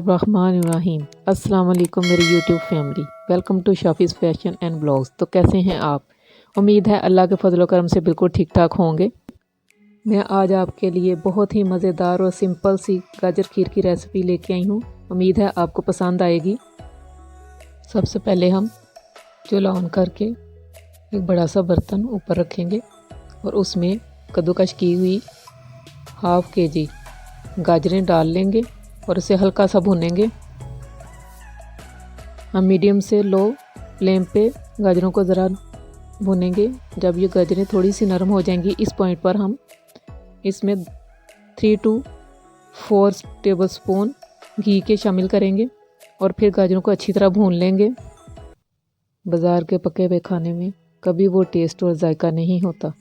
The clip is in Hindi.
बिस्मिल्लाहिर्रहमानिर्रहीम। अस्सलाम वालेकुम मेरी YouTube family, welcome to Shafi's fashion and blogs. तो कैसे हैं आप? उम्मीद है अल्लाह के फजल करम से बिल्कुल ठीक ठाक होंगे। मैं आज आपके लिए बहुत ही मज़ेदार और सिंपल सी गाजर खीर की रेसिपी लेके आई हूँ। उम्मीद है आपको पसंद आएगी। सबसे पहले हम चूल्हा ऑन करके एक बड़ा सा बर्तन ऊपर रखेंगे और उसमें कद्दूकश की हुई हाफ़ केजी गाजरें डाल लेंगे और उसे हल्का सा भूनेंगे। हम मीडियम से लो फ्लेम पे गाजरों को ज़रा भूनेंगे। जब ये गाजरें थोड़ी सी नरम हो जाएंगी, इस पॉइंट पर हम इसमें 3 to 4 टेबलस्पून घी के शामिल करेंगे और फिर गाजरों को अच्छी तरह भून लेंगे। बाज़ार के पके हुए खाने में कभी वो टेस्ट और जायका नहीं होता।